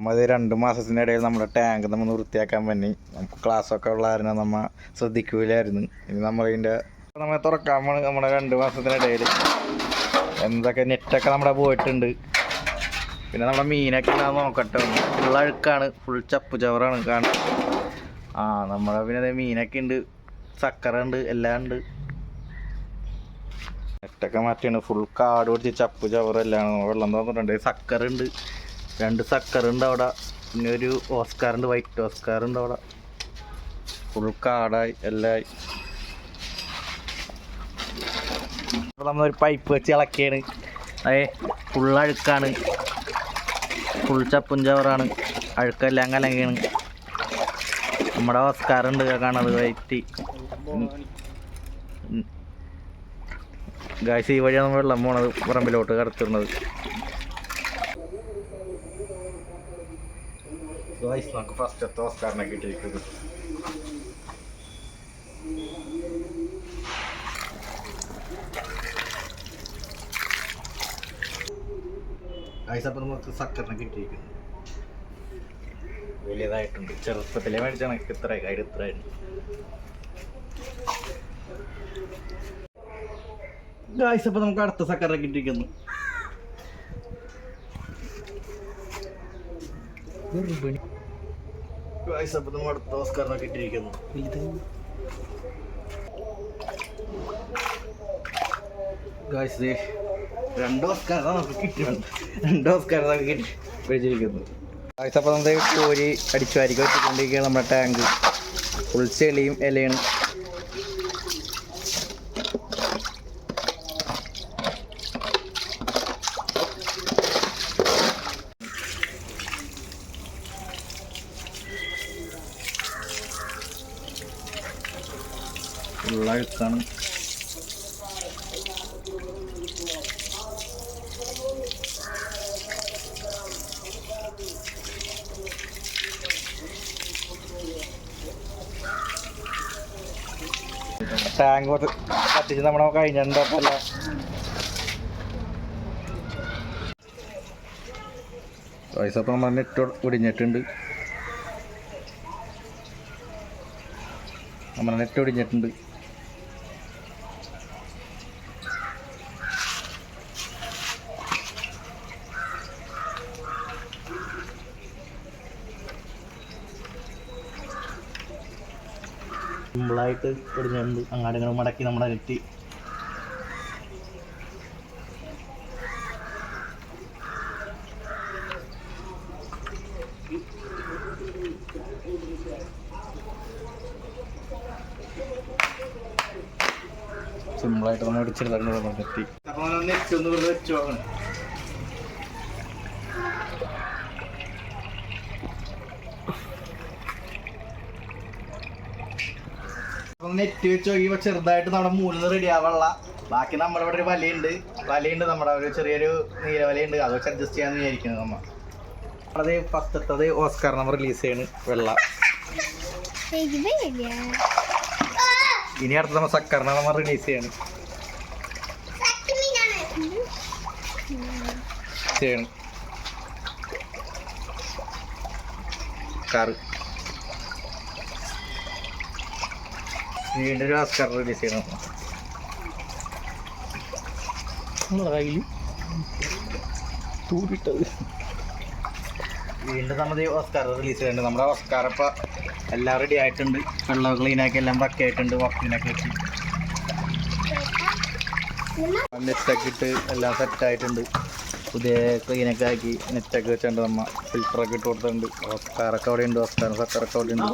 നമ്മൾ 2 മാസത്തിനിടയിൽ നമ്മുടെ ടാങ്ക് നമ്മൾ വൃത്തിയാക്കാൻ പറ്റി. നമുക്ക് ക്ലാസ്സൊക്കെ ഉള്ള കാരണം നമ്മൾ ശ്രദ്ധിക്കൂലായിരുന്നു. ഇനി നമ്മളിതിൻ്റെ നമ്മൾ തുറക്കാൻ നമ്മുടെ 2 മാസത്തിനിടയിൽ എന്തൊക്കെ നെറ്റൊക്കെ നമ്മുടെ പോയിട്ടുണ്ട്. പിന്നെ നമ്മുടെ മീനൊക്കെ ഉണ്ടാകുന്ന നോക്കട്ടെ. ഫുൾ അഴുക്കാണ്, ഫുൾ ചപ്പ് ചവറാണ് കാണുന്നത്. നമ്മുടെ പിന്നെ മീനൊക്കെ ഉണ്ട്, സക്കറുണ്ട്, എല്ലാം ഉണ്ട്. നെറ്റൊക്കെ മാറ്റിയാണ്. ഫുൾ കാട് പിടിച്ച് ചപ്പ് ചവറെല്ലാം വെള്ളം തോന്നിട്ടുണ്ട്. സക്കറുണ്ട്, 2 സക്കറുണ്ട് അവിടെ. പിന്നെ ഒരു ഓസ്കാറുണ്ട്, വൈറ്റ് ഓസ്കാറുണ്ട് അവിടെ. ഫുൾ കാടായി എല്ലായി. അപ്പോൾ നമ്മളൊരു പൈപ്പ് വെച്ച് ഇളക്കിയാണ്. ഫുൾ അഴുക്കാണ്, ഫുൾ ചപ്പും ചവറാണ്, അഴുക്കെല്ലാം കലങ്ങിയാണ്. നമ്മുടെ ഓസ്കാറുണ്ട് കാണത് വൈറ്റ്. ഗായ്സ് ഈ വഴിയാണ് വെള്ളം പോണത്, പറമ്പിലോട്ട് കടത്തുന്നത്. നമുക്ക് ഫസ്റ്റത്തെ ഓസ്കാറിനെ കിട്ടിയിരിക്കുന്നത്. അപ്പം നമുക്ക് സക്കറിനെ കിട്ടിയിരിക്കുന്നു. വലിയതായിട്ടുണ്ട്. ചെറുപ്പത്തിലെ മേടിച്ചാണ്. ഇത്ര കയ്യിൽ ഇത്രയായിരുന്നു. ഗായ്സ് അപ്പം നമുക്ക് അടുത്ത സക്കറിനെ കിട്ടിയിരിക്കുന്നു. ഗായ്സ് അപ്പം നമ്മൾ അടുത്ത ഓസ്കാറിനെ കിട്ടിയിരിക്കുന്നു. ഗായ്സ് 2 ഓസ്കാർ നമുക്ക് കിട്ടിയിട്ടുണ്ട്. 2 ഓസ്കാർ നമുക്ക് കിട്ടി പിടിച്ചിരിക്കുന്നു. ഗായ്സ് അപ്പം നമ്മൾ കോരി അടിച്ചു വാരിക്ക് വെച്ചിട്ടുണ്ടെങ്കിൽ നമ്മുടെ ടാങ്ക് ഫുൾ ചെളിയും ഇലയാണ്. ഫുൾ അഴുക്കാണ്. ടാങ്ക് കത്തിച്ച് നമ്മുടെ കഴിഞ്ഞിട്ടുണ്ടല്ല. പൈസ അപ്പം നമ്മൾ നെറ്റ് ഒടിഞ്ഞിട്ടുണ്ട്. നമ്മുടെ നെറ്റ് ഒടിഞ്ഞിട്ടുണ്ട്. സിമ്പിളായിട്ട് ഒടിഞ്ഞിട്ടുണ്ട്. അങ്ങാടികൾ മടക്കി നമ്മുടെ നെറ്റ് സിമ്പിളായിട്ട് നമ്മൾ ഒടിച്ചെടുത്തിട്ടുണ്ട്. നമ്മൾ നെറ്റ് അപ്പോൾ നെറ്റ് ഒന്ന് വെച്ച് പോകണം. നെറ്റ് വെച്ച് നോക്കിയപ്പോൾ ചെറുതായിട്ട് നമ്മുടെ മൂന്ന് റെഡി ആവാനുള്ള. ബാക്കി നമ്മുടെ ഇവിടെ ഒരു വലയുണ്ട് നമ്മുടെ ഒരു ചെറിയൊരു നീലവലയുണ്ട്. അത് വെച്ച് അഡ്ജസ്റ്റ് ചെയ്യാന്ന് വിചാരിക്കുന്നത്. നമ്മൾ അത് ഫസ്റ്റത്തത് ഓസ്കാർ നമ്മൾ റിലീസ് ചെയ്യണ് വെള്ള. ഇനി അടുത്ത നമ്മൾ സക്കറിനെ നമ്മൾ റിലീസ് ചെയ്യണം. കാറ് വീണ്ടും ഒരു ഓസ്കാർ റിലീസ് ചെയ്യണം. വീണ്ടും നമ്മൾ ഓസ്കാർ റിലീസ് ചെയ്യുന്നുണ്ട്. നമ്മുടെ ഓസ്കാർ ഇപ്പം എല്ലാം റെഡി ആയിട്ടുണ്ട്. വെള്ളം ക്ലീനാക്കി എല്ലാം പക്കയായിട്ടുണ്ട്. വക്കിനൊക്കെ വെച്ച് നെറ്റൊക്കെ ഇട്ട് എല്ലാം സെറ്റായിട്ടുണ്ട്. പുതിയ ക്ലീനൊക്കെ ആക്കി നെറ്റൊക്കെ വെച്ചിട്ടുണ്ട്. നമ്മൾ ഫിൽറ്ററൊക്കെ ഇട്ട് കൊടുത്തിട്ടുണ്ട്. ഓസ്കാറൊക്കെ അവിടെ ഉണ്ട്. ഓസ്കാർ സക്കറൊക്കെ അവിടെ ഉണ്ട്.